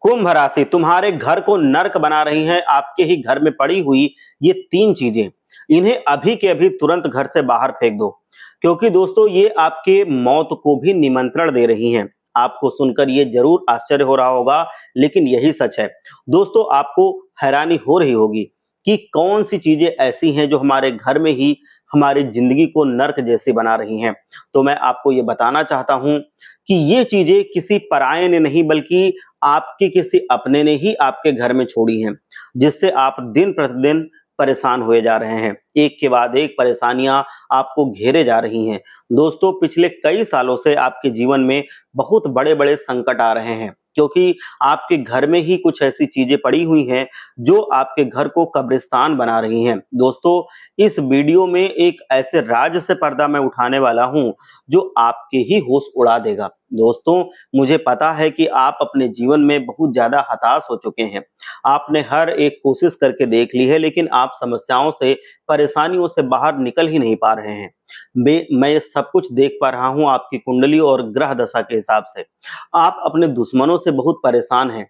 कुंभ राशि तुम्हारे घर को नर्क बना रही है आपके ही घर में पड़ी हुई ये तीन चीजें। इन्हें अभी के अभी तुरंत घर से बाहर फेंक दो, क्योंकि दोस्तों ये आपके मौत को भी निमंत्रण दे रही हैं। आपको सुनकर ये जरूर आश्चर्य हो रहा होगा, लेकिन यही सच है। दोस्तों आपको हैरानी हो रही होगी कि कौन सी चीजें ऐसी हैं जो हमारे घर में ही हमारी जिंदगी को नर्क जैसी बना रही हैं। तो मैं आपको ये बताना चाहता हूं कि ये चीजें किसी पराये ने नहीं, बल्कि आपके किसी अपने ने ही आपके घर में छोड़ी हैं, जिससे आप दिन प्रतिदिन परेशान हुए जा रहे हैं। एक के बाद एक परेशानियां आपको घेरे जा रही हैं। दोस्तों पिछले कई सालों से आपके जीवन में बहुत बड़े-बड़े संकट आ रहे हैं, क्योंकि आपके घर में ही कुछ ऐसी चीजें पड़ी हुई हैं जो आपके घर को कब्रिस्तान बना रही हैं। दोस्तों इस वीडियो में एक ऐसे राज से पर्दा मैं उठाने वाला हूं जो आपके ही होश उड़ा देगा। दोस्तों मुझे पता है कि आप अपने जीवन में बहुत ज्यादा हताश हो चुके हैं। आपने हर एक कोशिश करके देख ली है, लेकिन आप समस्याओं से, परेशानियों से बाहर निकल ही नहीं पा रहे हैं। मैं ये सब कुछ देख पा रहा हूं आपकी कुंडली और ग्रह दशा के हिसाब से। आप अपने दुश्मनों से बहुत परेशान हैं।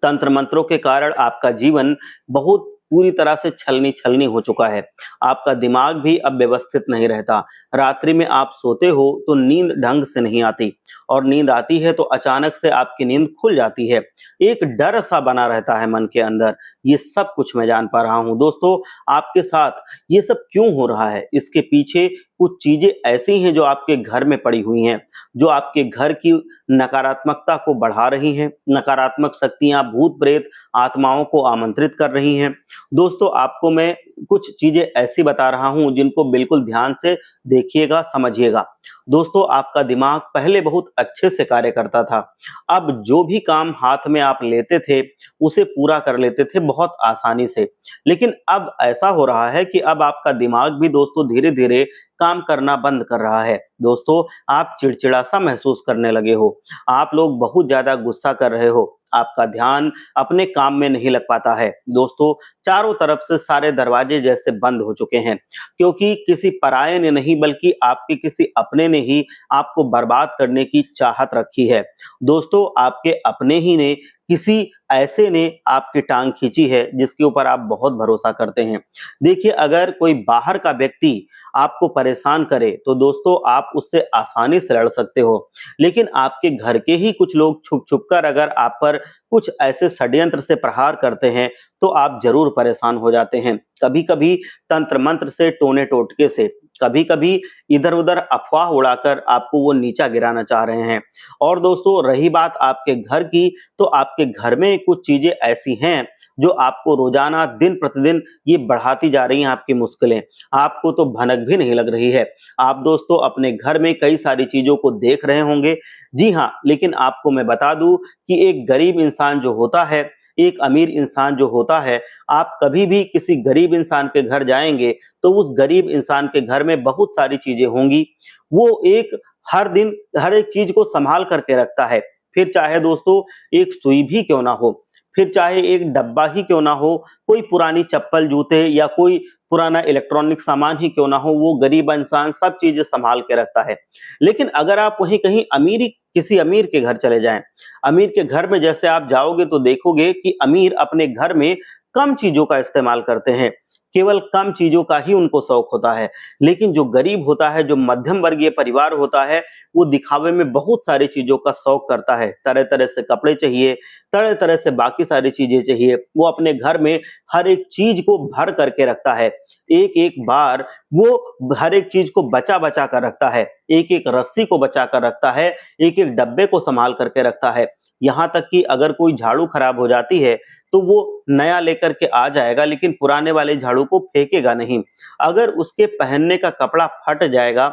तंत्र मंत्रों के कारण आपका जीवन बहुत पूरी तरह से छलनी छलनी हो चुका है। आपका दिमाग भी अब व्यवस्थित नहीं रहता। रात्रि में आप सोते हो तो नींद ढंग से नहीं आती, और नींद आती है तो अचानक से आपकी नींद खुल जाती है। एक डर सा बना रहता है मन के अंदर। ये सब कुछ मैं जान पा रहा हूं। दोस्तों आपके साथ ये सब क्यों हो रहा है, इसके पीछे कुछ चीजें ऐसी हैं जो आपके घर में पड़ी हुई हैं, जो आपके घर की नकारात्मकता को बढ़ा रही हैं। नकारात्मक शक्तियां, भूत प्रेत, आत्माओं को आमंत्रित कर रही हैं। दोस्तों आपको मैं कुछ चीजें ऐसी बता रहा हूं जिनको बिल्कुल ध्यान से देखिएगा, समझिएगा। दोस्तों आपका दिमाग पहले बहुत अच्छे से कार्य करता था। अब जो भी काम हाथ में आप लेते थे उसे पूरा कर लेते थे बहुत आसानी से। लेकिन अब ऐसा हो रहा है कि अब आपका दिमाग भी दोस्तों धीरे धीरे काम करना बंद कर रहा है। दोस्तों आप चिड़चिड़ा सा महसूस करने लगे हो। आप लोग बहुत ज्यादा गुस्सा कर रहे हो। आपका ध्यान अपने काम में नहीं लग पाता है। दोस्तों चारों तरफ से सारे दरवाजे जैसे बंद हो चुके हैं, क्योंकि किसी पराये ने नहीं बल्कि आपके किसी अपने ने ही आपको बर्बाद करने की चाहत रखी है। दोस्तों आपके अपने ही ने, किसी ऐसे ने आपकी टांग खींची है जिसके ऊपर आप बहुत भरोसा करते हैं। देखिए अगर कोई बाहर का व्यक्ति आपको परेशान करे तो दोस्तों आप उससे आसानी से लड़ सकते हो, लेकिन आपके घर के ही कुछ लोग छुप छुप कर अगर आप पर कुछ ऐसे षड्यंत्र से प्रहार करते हैं तो आप जरूर परेशान हो जाते हैं। कभी कभी तंत्र मंत्र से, टोने टोटके से, कभी कभी इधर उधर अफवाह उड़ाकर आपको वो नीचा गिराना चाह रहे हैं। और दोस्तों रही बात आपके घर की, तो आपके घर में कुछ चीजें ऐसी हैं जो आपको रोजाना दिन प्रतिदिन ये बढ़ाती जा रही हैं आपकी मुश्किलें। आपको तो भनक भी नहीं लग रही है। आप दोस्तों अपने घर में कई सारी चीजों को देख रहे होंगे। जी हाँ, लेकिन आपको मैं बता दूं कि एक गरीब इंसान जो होता है, एक अमीर इंसान जो होता है, आप कभी भी किसी गरीब इंसान के घर जाएंगे तो उस गरीब इंसान के घर में बहुत सारी चीजें होंगी। वो एक हर दिन हर एक चीज को संभाल करके रखता है। फिर चाहे दोस्तों एक सुई भी क्यों ना हो, फिर चाहे एक डब्बा ही क्यों ना हो, कोई पुरानी चप्पल, जूते या कोई पुराना इलेक्ट्रॉनिक सामान ही क्यों ना हो, वो गरीब इंसान सब चीजें संभाल के रखता है। लेकिन अगर आप वहीं कहीं किसी अमीर के घर चले जाएं, अमीर के घर में जैसे आप जाओगे तो देखोगे कि अमीर अपने घर में कम चीजों का इस्तेमाल करते हैं। केवल कम चीजों का ही उनको शौक होता है। लेकिन जो गरीब होता है, जो मध्यम वर्गीय परिवार होता है, वो दिखावे में बहुत सारी चीजों का शौक करता है। तरह तरह से कपड़े चाहिए, तरह तरह से बाकी सारी चीजें चाहिए। वो अपने घर में हर एक चीज को भर करके रखता है। एक एक बार वो हर एक चीज को बचा बचा कर रखता है, एक एक रस्सी को बचा कर रखता है, एक एक डब्बे को संभाल करके रखता है। यहाँ तक कि अगर कोई झाड़ू खराब हो जाती है तो वो नया लेकर के आ जाएगा, लेकिन पुराने वाले झाड़ू को फेंकेगा नहीं। अगर उसके पहनने का कपड़ा फट जाएगा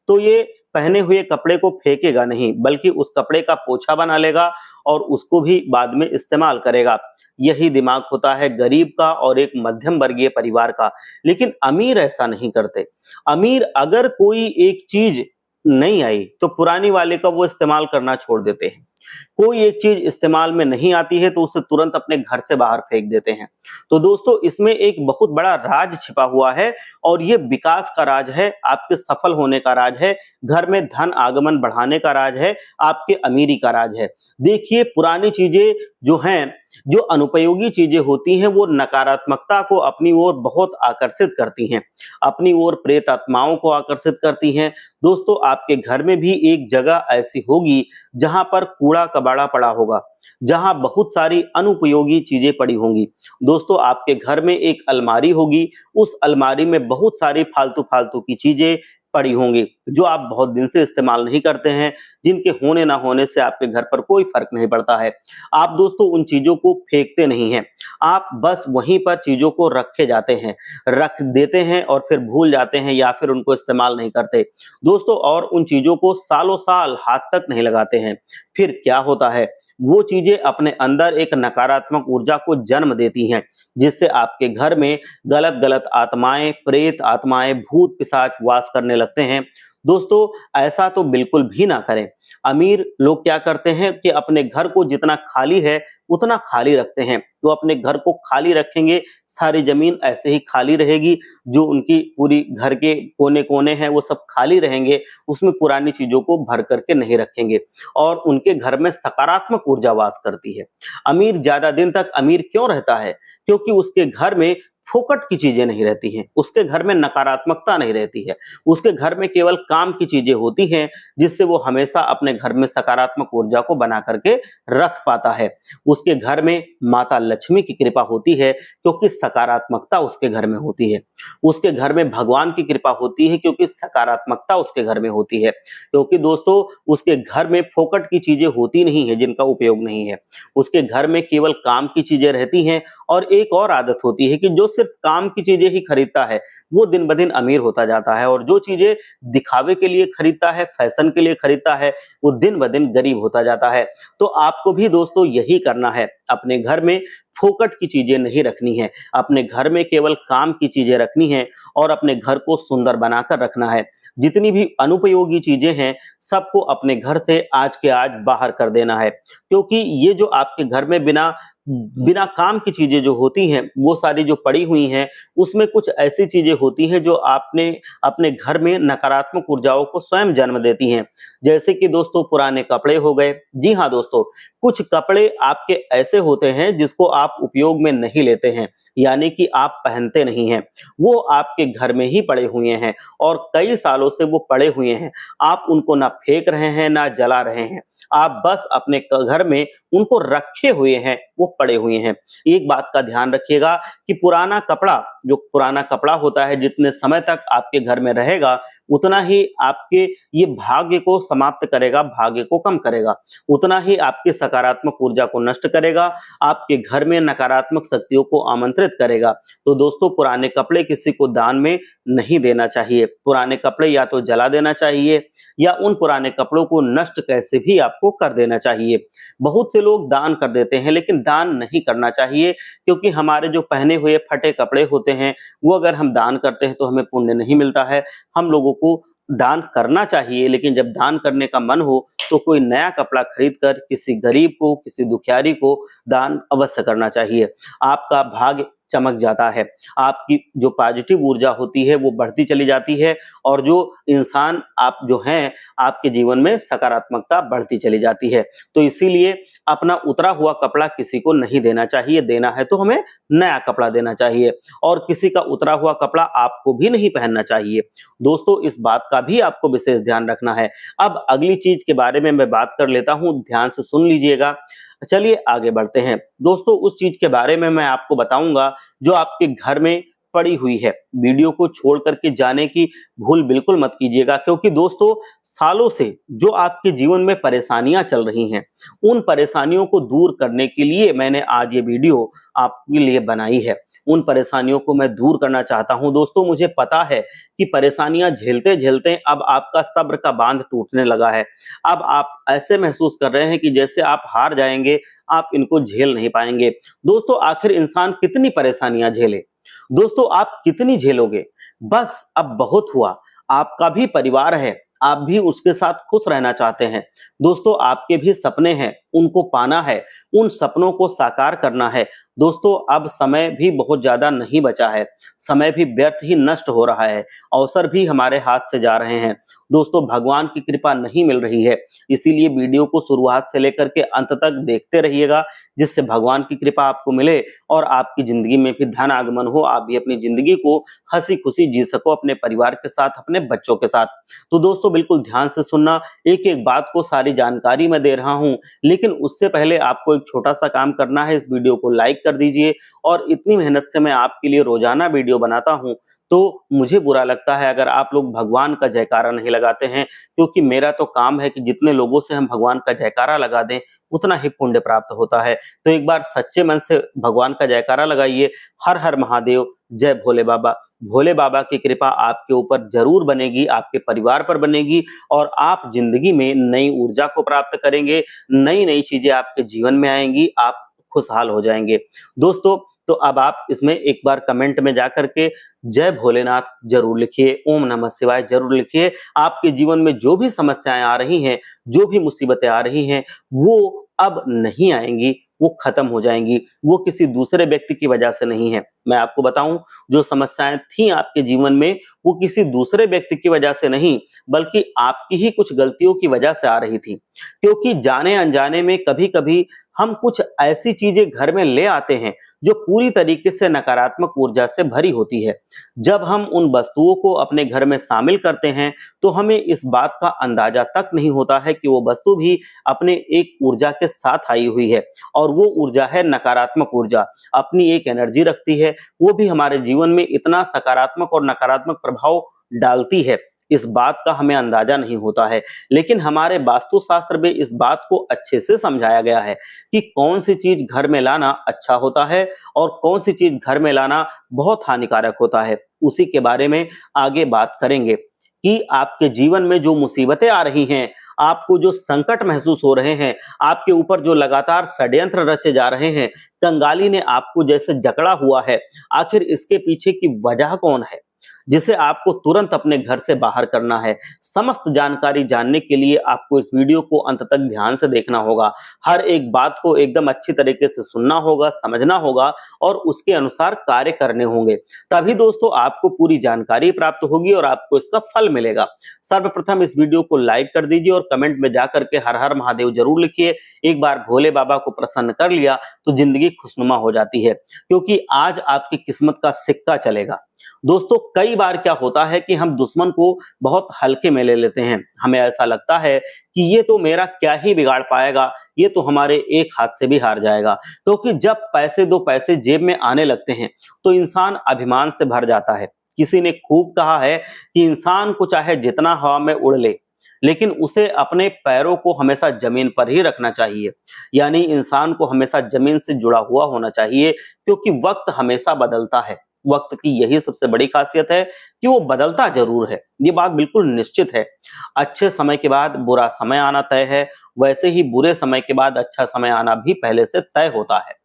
तो ये पहने हुए कपड़े को फेंकेगा नहीं, बल्कि उस कपड़े का पोछा बना लेगा और उसको भी बाद में इस्तेमाल करेगा। यही दिमाग होता है गरीब का और एक मध्यम वर्गीय परिवार का। लेकिन अमीर ऐसा नहीं करते। अमीर अगर कोई एक चीज नहीं आई तो पुरानी वाले का वो इस्तेमाल करना छोड़ देते हैं। कोई एक चीज इस्तेमाल में नहीं आती है तो उसे तुरंत अपने घर से बाहर फेंक देते हैं। तो दोस्तों इसमें एक बहुत बड़ा राज छिपा हुआ है और ये विकास का राज है, आपके सफल होने का राज है, घर में धन आगमन बढ़ाने का राज है, आपके अमीरी का राज है। देखिए पुरानी चीजें जो हैं, जो अनुपयोगी चीजें होती हैं, वो नकारात्मकता को अपनी ओर बहुत आकर्षित करती हैं, अपनी ओर प्रेत आत्माओं को आकर्षित करती हैं। दोस्तों आपके घर में भी एक जगह ऐसी होगी जहां पर कूड़ा कबाड़ा पड़ा होगा, जहां बहुत सारी अनुपयोगी चीजें पड़ी होंगी। दोस्तों आपके घर में एक अलमारी होगी, उस अलमारी में बहुत सारी फालतू फालतू की चीजें पड़ी होंगी जो आप बहुत दिन से इस्तेमाल नहीं करते हैं, जिनके होने ना होने से आपके घर पर कोई फर्क नहीं पड़ता है। आप दोस्तों उन चीजों को फेंकते नहीं हैं, आप बस वहीं पर चीजों को रखे जाते हैं, रख देते हैं और फिर भूल जाते हैं या फिर उनको इस्तेमाल नहीं करते दोस्तों, और उन चीजों को सालों साल हाथ तक नहीं लगाते हैं। फिर क्या होता है, वो चीजें अपने अंदर एक नकारात्मक ऊर्जा को जन्म देती हैं, जिससे आपके घर में गलत गलत आत्माएं, प्रेत आत्माएं, भूत पिशाच वास करने लगते हैं। दोस्तों ऐसा तो बिल्कुल भी ना करें। अमीर लोग क्या करते हैं कि अपने घर को जितना खाली है उतना खाली रखते हैं, तो अपने घर को खाली रखेंगे, सारी जमीन ऐसे ही खाली रहेगी, जो उनकी पूरी घर के कोने कोने हैं वो सब खाली रहेंगे, उसमें पुरानी चीजों को भर करके नहीं रखेंगे और उनके घर में सकारात्मक ऊर्जा वास करती है। अमीर ज्यादा दिन तक अमीर क्यों रहता है? क्योंकि उसके घर में फोकट की चीजें नहीं रहती हैं, उसके घर में नकारात्मकता नहीं रहती है, उसके घर में केवल काम की चीजें होती हैं, जिससे वो हमेशा अपने घर में सकारात्मक ऊर्जा को बना करके रख पाता है। उसके घर में माता लक्ष्मी की कृपा होती है क्योंकि सकारात्मकता उसके घर में होती है। उसके घर में भगवान की कृपा होती है क्योंकि सकारात्मकता उसके घर में होती है। क्योंकि दोस्तों उसके घर में फोकट की चीजें होती नहीं है जिनका उपयोग नहीं है, उसके घर में केवल काम की चीजें रहती हैं। और एक और आदत होती है कि जो सिर्फ काम की चीजें ही खरीदता है वो दिन ब दिन अमीर होता जाता है, और जो चीजें दिखावे के लिए खरीदता है, फैशन के लिए खरीदता है, वो दिन ब दिन गरीब होता जाता है। तो आपको भी दोस्तों यही करना है, अपने घर में फोकट की चीजें नहीं रखनी है, अपने घर में केवल काम की चीजें रखनी है और अपने घर को सुंदर बनाकर रखना है। जितनी भी अनुपयोगी चीजें हैं सबको अपने घर से आज के आज बाहर कर देना है, क्योंकि ये जो आपके घर में बिना बिना काम की चीजें जो होती हैं वो सारी जो पड़ी हुई हैं, उसमें कुछ ऐसी चीजें होती हैं जो आपने अपने घर में नकारात्मक ऊर्जाओं को स्वयं जन्म देती हैं। जैसे कि दोस्तों पुराने कपड़े हो गए। जी हाँ दोस्तों, कुछ कपड़े आपके ऐसे होते हैं जिसको आप उपयोग में नहीं लेते हैं, यानी कि आप पहनते नहीं हैं, वो आपके घर में ही पड़े हुए हैं और कई सालों से वो पड़े हुए हैं। आप उनको ना फेंक रहे हैं ना जला रहे हैं, आप बस अपने घर में उनको रखे हुए हैं, वो पड़े हुए हैं। एक बात का ध्यान रखिएगा कि पुराना कपड़ा, जो पुराना कपड़ा होता है, जितने समय तक आपके घर में रहेगा उतना ही आपके ये भाग्य को समाप्त करेगा, भाग्य को कम करेगा, उतना ही आपके सकारात्मक ऊर्जा को नष्ट करेगा, आपके घर में नकारात्मक शक्तियों को आमंत्रित करेगा। तो दोस्तों पुराने कपड़े किसी को दान में नहीं देना चाहिए। पुराने कपड़े या तो जला देना चाहिए या उन पुराने कपड़ों को नष्ट कैसे भी आपको कर देना चाहिए। बहुत से लोग दान कर देते हैं, लेकिन दान नहीं करना चाहिए, क्योंकि हमारे जो पहने हुए फटे कपड़े होते हैं वो अगर हम दान करते हैं तो हमें पुण्य नहीं मिलता है। हम लोगों को दान करना चाहिए, लेकिन जब दान करने का मन हो तो कोई नया कपड़ा खरीद कर किसी गरीब को, किसी दुखियारी को दान अवश्य करना चाहिए। आपका भाग्य चमक जाता है, आपकी जो पॉजिटिव ऊर्जा होती है वो बढ़ती चली जाती है और जो इंसान आप जो हैं आपके जीवन में सकारात्मकता बढ़ती चली जाती है। तो इसीलिए अपना उतरा हुआ कपड़ा किसी को नहीं देना चाहिए, देना है तो हमें नया कपड़ा देना चाहिए और किसी का उतरा हुआ कपड़ा आपको भी नहीं पहनना चाहिए। दोस्तों इस बात का भी आपको विशेष ध्यान रखना है। अब अगली चीज के बारे में मैं बात कर लेता हूं, ध्यान से सुन लीजिएगा। चलिए आगे बढ़ते हैं। दोस्तों उस चीज के बारे में मैं आपको बताऊंगा जो आपके घर में पड़ी हुई है। वीडियो को छोड़ करके जाने की भूल बिल्कुल मत कीजिएगा, क्योंकि दोस्तों सालों से जो आपके जीवन में परेशानियां चल रही हैं, उन परेशानियों को दूर करने के लिए मैंने आज ये वीडियो आपके लिए बनाई है। उन परेशानियों को मैं दूर करना चाहता हूं। दोस्तों मुझे पता है कि परेशानियां झेलते झेलते अब आपका सब्र का बांध टूटने लगा है। अब आप ऐसे महसूस कर रहे हैं कि जैसे आप हार जाएंगे, आप इनको झेल नहीं पाएंगे। दोस्तों आखिर इंसान कितनी परेशानियां झेले? दोस्तों आप कितनी झेलोगे? बस अब बहुत हुआ। आपका भी परिवार है, आप भी उसके साथ खुश रहना चाहते हैं। दोस्तों, आपके भी सपने हैं, उनको पाना है, उन सपनों को साकार करना है। दोस्तों, अब समय भी बहुत ज़्यादा नहीं बचा है, समय भी व्यर्थ ही नष्ट हो रहा है, अवसर भी हमारे हाथ से जा रहे हैं। दोस्तों, भगवान की कृपा नहीं मिल रही है, इसीलिए वीडियो को शुरुआत से लेकर के अंत तक देखते रहिएगा, जिससे भगवान की कृपा आपको मिले और आपकी ज़िंदगी में भी धन आगमन हो, आप भी अपनी ज़िंदगी को हँसी-खुशी जी सको अपने परिवार के साथ, अपने बच्चों के साथ। तो दोस्तों, बिल्कुल ध्यान से सुनना, एक-एक बात को सारी जानकारी मैं दे रहा हूँ, लेकिन उससे पहले आपको एक छोटा-सा काम करना है, इस वीडियो को लाइक कर दीजिए। और इतनी मेहनत से मैं आपके लिए रोज़ाना वीडियो बनाता हूँ, तो मुझे बुरा लगता है अगर आप लोग भगवान का जयकारा नहीं लगाते हैं, क्योंकि मेरा तो काम है कि जितने लोगों से हम भगवान का जयकारा लगा दें, उतना ही पुण्य प्राप्त होता है। तो एक बार सच्चे मन से भगवान का जयकारा लगाइए, हर हर महादेव, जय भोले बाबा। भोले बाबा की कृपा आपके ऊपर जरूर बनेगी, आपके परिवार पर बनेगी और आप जिंदगी में नई ऊर्जा को प्राप्त करेंगे, नई-नई चीजें आपके जीवन में आएंगी, आप खुशहाल हो जाएंगे। दोस्तों, तो अब आप इसमें एक बार कमेंट में जाकर के जय भोलेनाथ जरूर लिखिए, ओम नमः शिवाय जरूर लिखिए। आपके जीवन में जो भी समस्याएं आ रही हैं, जो भी मुसीबतें आ रही हैं, वो अब नहीं आएंगी, वो खत्म हो जाएंगी। वो किसी दूसरे व्यक्ति की वजह से नहीं है। मैं आपको बताऊं, जो समस्याएं थी आपके जीवन में, वो किसी दूसरे व्यक्ति की वजह से नहीं, बल्कि आपकी ही कुछ गलतियों की वजह से आ रही थी। क्योंकि जाने अनजाने में कभी-कभी हम कुछ ऐसी चीजें घर में ले आते हैं जो पूरी तरीके से नकारात्मक ऊर्जा से भरी होती है। जब हम उन वस्तुओं को अपने घर में शामिल करते हैं, तो हमें इस बात का अंदाजा तक नहीं होता है कि वो वस्तु भी अपने एक ऊर्जा के साथ आई हुई है, और वो ऊर्जा है नकारात्मक ऊर्जा। अपनी एक एनर्जी रखती है, वो भी हमारे जीवन में इतना सकारात्मक और नकारात्मक प्रभाव डालती है, इस बात का हमें अंदाजा नहीं होता है। लेकिन हमारे वास्तुशास्त्र में इस बात को अच्छे से समझाया गया है कि कौन सी चीज घर में लाना अच्छा होता है और कौन सी चीज घर में लाना बहुत हानिकारक होता है। उसी के बारे में आगे बात करेंगे कि आपके जीवन में जो मुसीबतें आ रही हैं, आपको जो संकट महसूस हो रहे हैं, आपके ऊपर जो लगातार षड्यंत्र रचे जा रहे हैं, कंगाली ने आपको जैसे जकड़ा हुआ है, आखिर इसके पीछे की वजह कौन है, जिसे आपको तुरंत अपने घर से बाहर करना है। समस्त जानकारी जानने के लिए आपको इस वीडियो को अंत तक ध्यान से देखना होगा। हर एक बात को एकदम अच्छी तरीके से सुनना होगा, समझना होगा और उसके अनुसार कार्य करने होंगे। तभी दोस्तों आपको पूरी जानकारी प्राप्त होगी और आपको इसका फल मिलेगा। सर्वप्रथम इस वीडियो को लाइक कर दीजिए और कमेंट में जाकर के हर हर महादेव जरूर लिखिए। एक बार भोले बाबा को प्रसन्न कर लिया तो जिंदगी खुशनुमा हो जाती है, क्योंकि आज आपकी किस्मत का सिक्का चलेगा। दोस्तों, कई बार क्या होता है कि हम दुश्मन को बहुत हल्के में ले लेते हैं। हमें ऐसा लगता है कि ये तो मेरा क्या ही बिगाड़ पाएगा, ये तो हमारे एक हाथ से भी हार जाएगा। क्योंकि जब पैसे दो पैसे जेब में आने लगते हैं, तो इंसान अभिमान से भर जाता है। किसी ने खूब कहा है कि इंसान को चाहे जितना हवा में उड़ ले, लेकिन उसे अपने पैरों को हमेशा जमीन पर ही रखना चाहिए। यानी इंसान को हमेशा जमीन से जुड़ा हुआ होना चाहिए, क्योंकि वक्त हमेशा बदलता है। वक्त की यही सबसे बड़ी खासियत है कि वो बदलता जरूर है, ये बात बिल्कुल निश्चित है। अच्छे समय के बाद बुरा समय आना तय है, वैसे ही बुरे समय के बाद अच्छा समय आना भी पहले से तय होता है।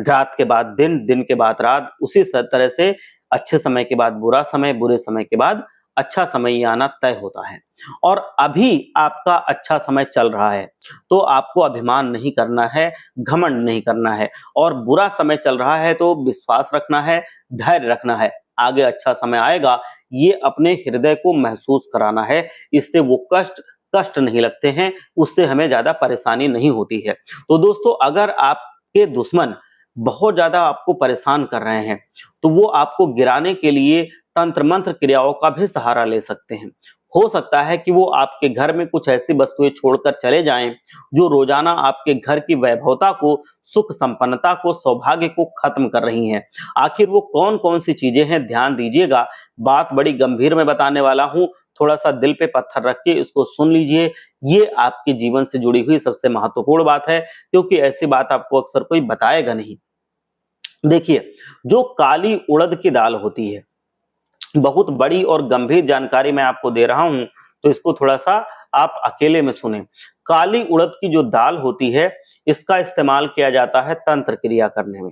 रात के बाद दिन, दिन के बाद रात, उसी तरह से अच्छे समय के बाद बुरा समय, बुरे समय के बाद अच्छा समय ही आना तय होता है। और अभी आपका अच्छा समय चल रहा है, तो आपको अभिमान नहीं करना है, घमंड नहीं करना है। और बुरा समय चल रहा है तो विश्वास रखना है, धैर्य रखना है। आगे अच्छा समय आएगा, ये अपने हृदय को महसूस कराना है। इससे वो कष्ट कष्ट नहीं लगते हैं, उससे हमें ज्यादा परेशानी नहीं होती है। तो दोस्तों, अगर आपके दुश्मन बहुत ज्यादा आपको परेशान कर रहे हैं, तो वो आपको गिराने के लिए तंत्र मंत्र क्रियाओं का भी सहारा ले सकते हैं। हो सकता है कि वो आपके घर में कुछ ऐसी वस्तुएं छोड़कर चले जाएं जो रोजाना आपके घर की वैभवता को, सुख संपन्नता को, सौभाग्य को खत्म कर रही हैं। आखिर वो कौन कौन सी चीजें हैं, ध्यान दीजिएगा। बात बड़ी गंभीर में बताने वाला हूं, थोड़ा सा दिल पे पत्थर रख के इसको सुन लीजिए। ये आपके जीवन से जुड़ी हुई सबसे महत्वपूर्ण बात है, क्योंकि ऐसी बात आपको अक्सर कोई बताएगा नहीं। देखिए, जो काली उड़द की दाल होती है, बहुत बड़ी और गंभीर जानकारी मैं आपको दे रहा हूं, तो इसको थोड़ा सा आप अकेले में सुने। काली उड़द की जो दाल होती है, इसका इस्तेमाल किया जाता है तंत्र क्रिया करने में।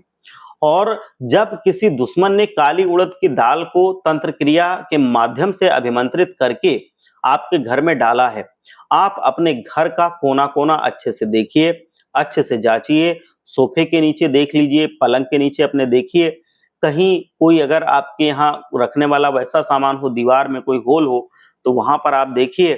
और जब किसी दुश्मन ने काली उड़द की दाल को तंत्र क्रिया के माध्यम से अभिमंत्रित करके आपके घर में डाला है, आप अपने घर का कोना कोना अच्छे से देखिए, अच्छे से जांचिए, सोफे के नीचे देख लीजिए, पलंग के नीचे अपने देखिए, कहीं कोई अगर आपके यहाँ रखने वाला वैसा सामान हो, दीवार में कोई होल हो, तो वहां पर आप देखिए,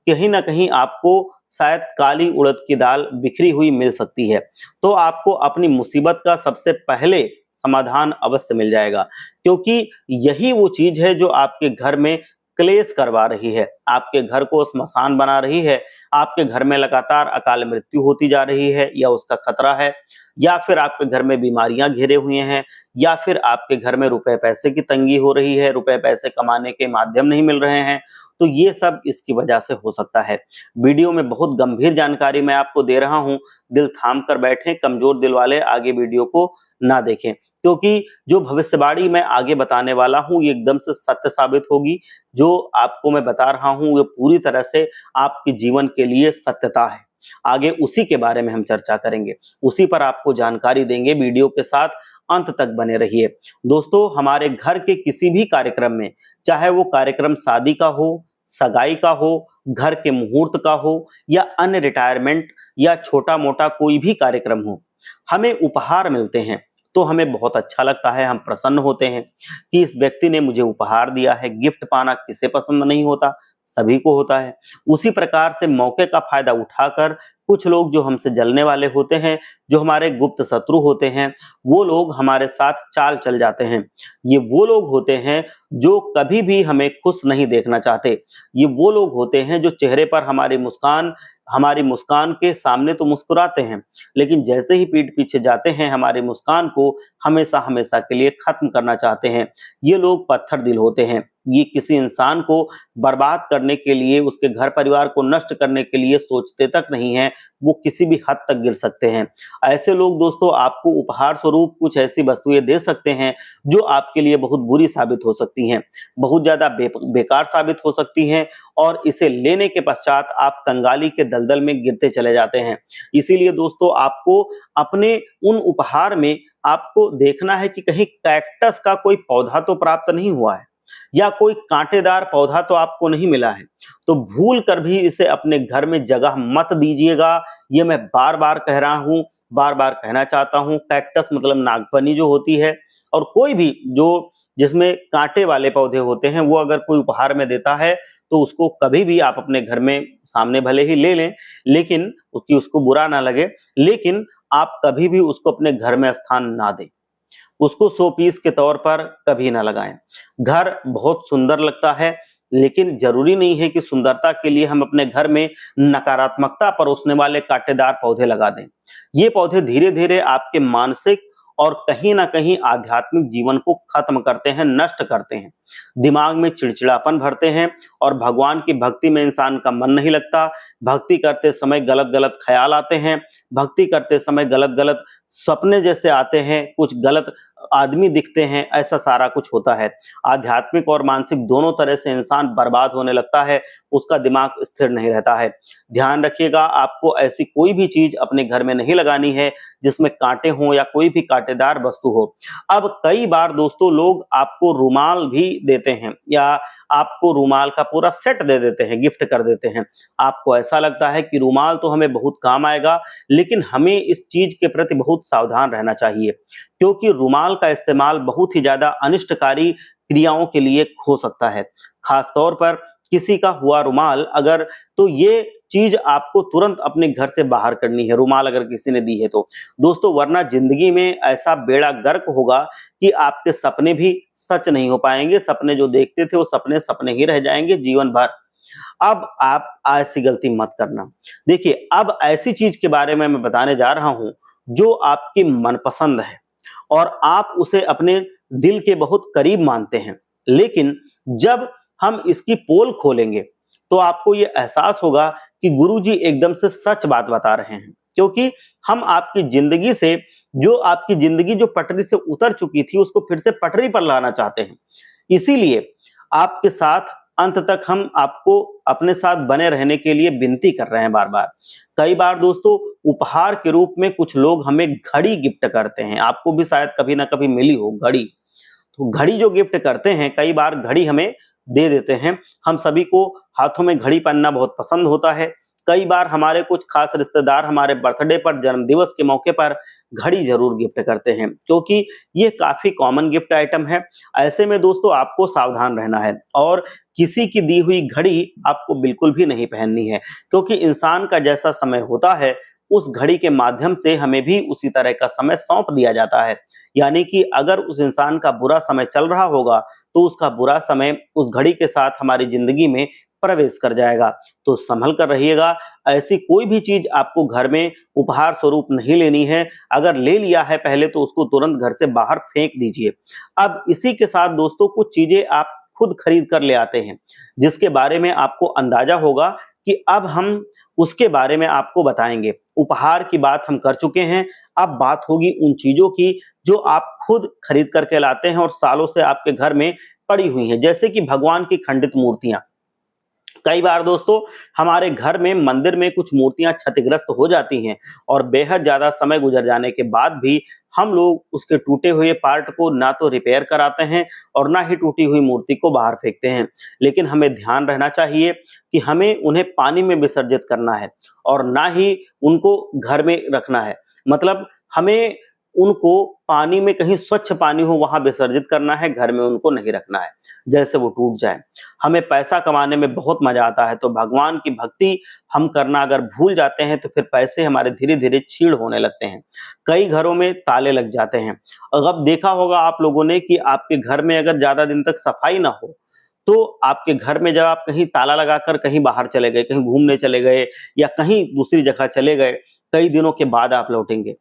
कहीं ना कहीं आपको शायद काली उड़द की दाल बिखरी हुई मिल सकती है। तो आपको अपनी मुसीबत का सबसे पहले समाधान अवश्य मिल जाएगा, क्योंकि यही वो चीज है जो आपके घर में क्लेश करवा रही है, आपके घर को स्मशान बना रही है, आपके घर में लगातार अकाल मृत्यु होती जा रही है या उसका खतरा है, या फिर आपके घर में बीमारियां घिरे हुए हैं, या फिर आपके घर में रुपए पैसे की तंगी हो रही है, रुपए पैसे कमाने के माध्यम नहीं मिल रहे हैं। तो ये सब इसकी वजह से हो सकता है। वीडियो में बहुत गंभीर जानकारी मैं आपको दे रहा हूं, दिल थाम कर बैठें, कमजोर दिल वाले आगे वीडियो को ना देखें, क्योंकि जो भविष्यवाणी मैं आगे बताने वाला हूं ये एकदम से सत्य साबित होगी। जो आपको मैं बता रहा हूं ये पूरी तरह से आपके जीवन के लिए सत्यता है। आगे उसी के बारे में हम चर्चा करेंगे, उसी पर आपको जानकारी देंगे। वीडियो के साथ अंत तक बने रहिए। दोस्तों, हमारे घर के किसी भी कार्यक्रम में, चाहे वो कार्यक्रम शादी का हो, सगाई का हो, घर के मुहूर्त का हो या अन्य रिटायरमेंट या छोटा मोटा कोई भी कार्यक्रम हो, हमें उपहार मिलते हैं तो हमें बहुत अच्छा लगता है, हम प्रसन्न होते हैं कि इस व्यक्ति ने मुझे उपहार दिया है। गिफ्ट पाना किसे पसंद नहीं होता, सभी को होता है। उसी प्रकार से मौके का फायदा उठाकर कुछ लोग जो हमसे जलने वाले होते हैं, जो हमारे गुप्त शत्रु होते हैं, वो लोग हमारे साथ चाल चल जाते हैं। ये वो लोग होते हैं जो कभी भी हमें खुश नहीं देखना चाहते। ये वो लोग होते हैं जो चेहरे पर हमारी मुस्कान के सामने तो मुस्कुराते हैं, लेकिन जैसे ही पीठ पीछे जाते हैं हमारी मुस्कान को हमेशा हमेशा के लिए खत्म करना चाहते हैं। ये लोग पत्थर दिल होते हैं। ये किसी इंसान को बर्बाद करने के लिए, उसके घर परिवार को नष्ट करने के लिए सोचते तक नहीं है, वो किसी भी हद तक गिर सकते हैं। ऐसे लोग दोस्तों आपको उपहार स्वरूप कुछ ऐसी वस्तुएं दे सकते हैं जो आपके लिए बहुत बुरी साबित हो सकती हैं, बहुत ज्यादा बेकार साबित हो सकती हैं, और इसे लेने के पश्चात आप कंगाली के दलदल में गिरते चले जाते हैं। इसीलिए दोस्तों आपको अपने उन उपहार में आपको देखना है कि कहीं कैक्टस का कोई पौधा तो प्राप्त नहीं हुआ है, या कोई कांटेदार पौधा तो आपको नहीं मिला है। तो भूल कर भी इसे अपने घर में जगह मत दीजिएगा। ये मैं बार बार कह रहा हूं, बार बार कहना चाहता हूं। कैक्टस मतलब नागफनी जो होती है, और कोई भी जो जिसमें कांटे वाले पौधे होते हैं, वो अगर कोई उपहार में देता है तो उसको कभी भी आप अपने घर में सामने भले ही ले लें, लेकिन उसको बुरा ना लगे, लेकिन आप कभी भी उसको अपने घर में स्थान ना दें। उसको शो पीस के तौर पर कभी ना लगाएं। घर बहुत सुंदर लगता है, लेकिन जरूरी नहीं है कि सुंदरता के लिए हम अपने घर में नकारात्मकता परोसने वाले कांटेदार पौधे लगा दें। ये पौधे धीरे धीरे आपके मानसिक और कहीं ना कहीं आध्यात्मिक जीवन को खत्म करते हैं, नष्ट करते हैं। दिमाग में चिड़चिड़ापन भरते हैं और भगवान की भक्ति में इंसान का मन नहीं लगता। भक्ति करते समय गलत गलत ख्याल आते हैं, भक्ति करते समय गलत गलत सपने जैसे आते हैं, कुछ गलत आदमी दिखते हैं, ऐसा सारा कुछ होता है। आध्यात्मिक और मानसिक दोनों तरह से इंसान बर्बाद होने लगता है, उसका दिमाग स्थिर नहीं रहता है। ध्यान रखिएगा, आपको ऐसी कोई भी चीज अपने घर में नहीं लगानी है जिसमें कांटे हों या कोई भी कांटेदार वस्तु हो। अब कई बार दोस्तों लोग आपको रुमाल भी देते हैं, या आपको रुमाल का पूरा सेट दे देते हैं, गिफ्ट कर देते हैं। आपको ऐसा लगता है कि रुमाल तो हमें बहुत काम आएगा, लेकिन हमें इस चीज के प्रति बहुत सावधान रहना चाहिए, क्योंकि रुमाल का इस्तेमाल बहुत ही ज्यादा अनिष्टकारी क्रियाओं के लिए हो सकता है। खासतौर पर किसी का हुआ रुमाल अगर, तो ये चीज आपको तुरंत अपने घर से बाहर करनी है, रुमाल अगर किसी ने दी है तो दोस्तों, वरना जिंदगी में ऐसा बेड़ा गर्क होगा कि आपके सपने भी सच नहीं हो पाएंगे। सपने जो देखते थे वो सपने सपने ही रह जाएंगे जीवन भर। अब आप ऐसी गलती मत करना। देखिए, अब ऐसी चीज के बारे में मैं बताने जा रहा हूं जो आपकी मनपसंद है और आप उसे अपने दिल के बहुत करीब मानते हैं, लेकिन जब हम इसकी पोल खोलेंगे तो आपको ये एहसास होगा कि गुरुजी एकदम से सच बात बता रहे हैं, क्योंकि हम आपकी जिंदगी जो पटरी से उतर चुकी थी उसको फिर से पटरी पर लाना चाहते हैं। इसीलिए आपके साथ अंत तक हम आपको अपने साथ बने रहने के लिए विनती कर रहे हैं बार बार। कई बार दोस्तों उपहार के रूप में कुछ लोग हमें घड़ी गिफ्ट करते हैं, आपको भी शायद कभी ना कभी मिली हो घड़ी। तो घड़ी जो गिफ्ट करते हैं, कई बार घड़ी हमें दे देते हैं। हम सभी को हाथों में घड़ी पहनना बहुत पसंद होता है। कई बार हमारे कुछ खास रिश्तेदार हमारे बर्थडे पर, जन्मदिवस के मौके पर घड़ी जरूर गिफ्ट करते हैं, क्योंकि ये काफी कॉमन गिफ्ट आइटम है। ऐसे में दोस्तों आपको सावधान रहना है और किसी की दी हुई घड़ी आपको बिल्कुल भी नहीं पहननी है, क्योंकि इंसान का जैसा समय होता है उस घड़ी के माध्यम से हमें भी उसी तरह का समय सौंप दिया जाता है। यानी कि अगर उस इंसान का बुरा समय चल रहा होगा तो उसका बुरा समय उस घड़ी के साथ हमारी जिंदगी में प्रवेश कर जाएगा। तो संभल कर रहिएगा, ऐसी कोई भी चीज आपको घर में उपहार स्वरूप नहीं लेनी है। अगर ले लिया है पहले तो उसको तुरंत घर से बाहर फेंक दीजिए। अब इसी के साथ दोस्तों कुछ चीजें आप खुद खरीद कर ले आते हैं, जिसके बारे में आपको अंदाजा होगा कि अब हम उसके बारे में आपको बताएंगे। उपहार की बात हम कर चुके हैं, अब बात होगी उन चीजों की जो आप खुद खरीद करके लाते हैं और सालों से आपके घर में पड़ी हुई हैं, जैसे कि भगवान की खंडित मूर्तियां। कई बार दोस्तों हमारे घर में, मंदिर में कुछ मूर्तियां क्षतिग्रस्त हो जाती हैं और बेहद ज्यादा समय गुजर जाने के बाद भी हम लोग उसके टूटे हुए पार्ट को ना तो रिपेयर कराते हैं और ना ही टूटी हुई मूर्ति को बाहर फेंकते हैं। लेकिन हमें ध्यान रहना चाहिए कि हमें उन्हें पानी में विसर्जित करना है और ना ही उनको घर में रखना है। मतलब हमें उनको पानी में, कहीं स्वच्छ पानी हो वहां विसर्जित करना है, घर में उनको नहीं रखना है, जैसे वो टूट जाए। हमें पैसा कमाने में बहुत मजा आता है, तो भगवान की भक्ति हम करना अगर भूल जाते हैं तो फिर पैसे हमारे धीरे धीरे छीड़ होने लगते हैं। कई घरों में ताले लग जाते हैं। और अब देखा होगा आप लोगों ने कि आपके घर में अगर ज्यादा दिन तक सफाई ना हो तो आपके घर में जब आप कहीं ताला लगाकर कहीं बाहर चले गए, कहीं घूमने चले गए या कहीं दूसरी जगह चले गए, कई दिनों के बाद आप लौटेंगे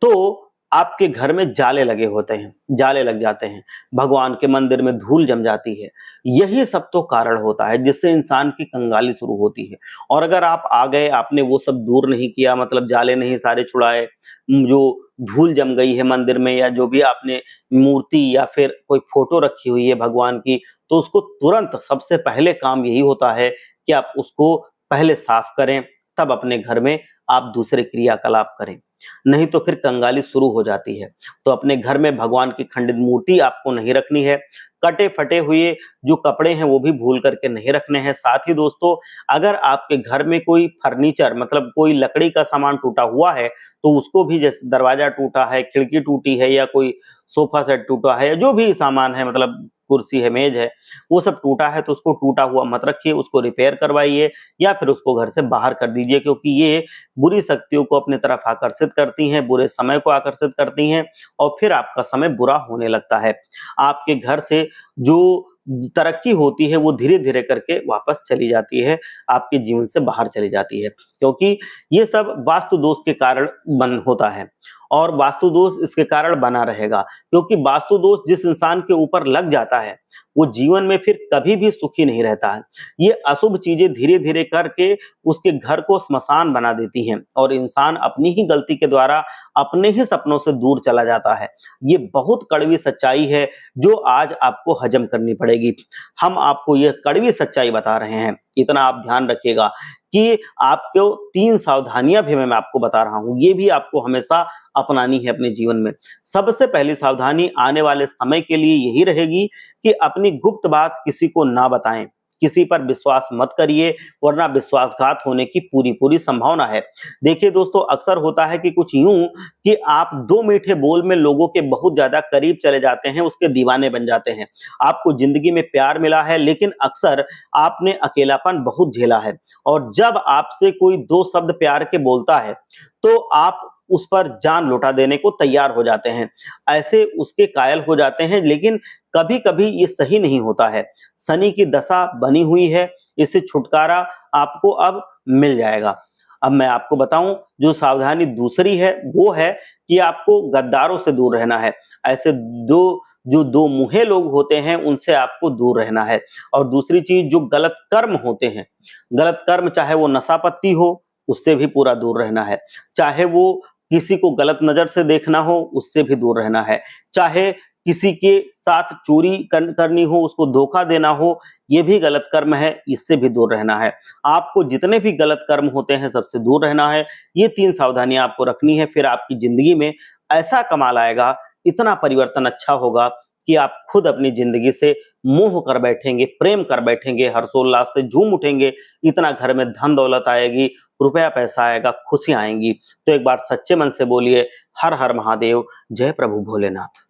तो आपके घर में जाले लगे होते हैं, जाले लग जाते हैं, भगवान के मंदिर में धूल जम जाती है। यही सब तो कारण होता है जिससे इंसान की कंगाली शुरू होती है। और अगर आप आ गए, आपने वो सब दूर नहीं किया, मतलब जाले नहीं सारे छुड़ाए, जो धूल जम गई है मंदिर में या जो भी आपने मूर्ति या फिर कोई फोटो रखी हुई है भगवान की, तो उसको तुरंत, सबसे पहले काम यही होता है कि आप उसको पहले साफ करें, तब अपने घर में आप दूसरे क्रियाकलाप करें। नहीं तो फिर कंगाली शुरू हो जाती है। तो अपने घर में भगवान की खंडित मूर्ति आपको नहीं रखनी है। कटे फटे हुए जो कपड़े हैं वो भी भूल करके नहीं रखने हैं। साथ ही दोस्तों अगर आपके घर में कोई फर्नीचर, मतलब कोई लकड़ी का सामान टूटा हुआ है तो उसको भी, जैसे दरवाजा टूटा है, खिड़की टूटी है या कोई सोफा सेट टूटा है या जो भी सामान है, मतलब कुर्सी है, मेज है, वो सब टूटा है तो उसको टूटा हुआ मत रखिए, उसको रिपेयर करवाइए या फिर उसको घर से बाहर कर दीजिए, क्योंकि ये बुरी शक्तियों को अपनी तरफ आकर्षित करती हैं, बुरे समय को आकर्षित करती हैं और फिर आपका समय बुरा होने लगता है। आपके घर से जो तरक्की होती है वो धीरे धीरे करके वापस चली जाती है, आपके जीवन से बाहर चली जाती है, क्योंकि ये सब वास्तु दोष के कारण बन होता है और वास्तु दोष इसके कारण बना रहेगा। क्योंकि वास्तु दोष जिस इंसान के ऊपर लग जाता है वो जीवन में फिर कभी भी सुखी नहीं रहता है। ये अशुभ चीजें धीरे धीरे करके उसके घर को स्मशान बना देती हैं और इंसान अपनी ही गलती के द्वारा अपने ही सपनों से दूर चला जाता है। ये बहुत कड़वी सच्चाई है जो आज आपको हजम करनी पड़ेगी। हम आपको ये कड़वी सच्चाई बता रहे हैं, इतना आप ध्यान रखिएगा कि आपको 3 सावधानियां भी मैं आपको बता रहा हूं, ये भी आपको हमेशा अपनानी है अपने जीवन में। सबसे पहली सावधानी आने वाले समय के लिए यही रहेगी कि अपनी गुप्त बात किसी को ना बताएं, किसी पर विश्वास मत करिए, वरना विश्वासघात होने की पूरी पूरी संभावना है। देखिए दोस्तों अक्सर होता है कि कुछ यूं कि आप 2 मीठे बोल में लोगों के बहुत ज्यादा करीब चले जाते हैं, उसके दीवाने बन जाते हैं। आपको जिंदगी में प्यार मिला है लेकिन अक्सर आपने अकेलापन बहुत झेला है और जब आपसे कोई 2 शब्द प्यार के बोलता है तो आप उस पर जान लौटा देने को तैयार हो जाते हैं, ऐसे उसके कायल हो जाते हैं। लेकिन कभी कभी ये सही नहीं होता है। शनि की दशा बनी हुई है, इससे छुटकारा आपको अब मिल जाएगा। अब मैं आपको बताऊं जो सावधानी दूसरी है वो है कि आपको गद्दारों से दूर रहना है। ऐसे दो मुँहे लोग होते हैं उनसे आपको दूर रहना है। और दूसरी चीज, जो गलत कर्म होते हैं, गलत कर्म चाहे वो नशापत्ती हो उससे भी पूरा दूर रहना है, चाहे वो किसी को गलत नजर से देखना हो उससे भी दूर रहना है, चाहे किसी के साथ चोरी करनी हो, उसको धोखा देना हो, ये भी गलत कर्म है, इससे भी दूर रहना है। आपको जितने भी गलत कर्म होते हैं सबसे दूर रहना है। ये 3 सावधानियां आपको रखनी है, फिर आपकी जिंदगी में ऐसा कमाल आएगा, इतना परिवर्तन अच्छा होगा कि आप खुद अपनी जिंदगी से मोह कर बैठेंगे, प्रेम कर बैठेंगे, हर्षोल्लास से झूम उठेंगे। इतना घर में धन दौलत आएगी, रुपया पैसा आएगा, खुशियां आएंगी। तो एक बार सच्चे मन से बोलिए, हर हर महादेव, जय प्रभु भोलेनाथ।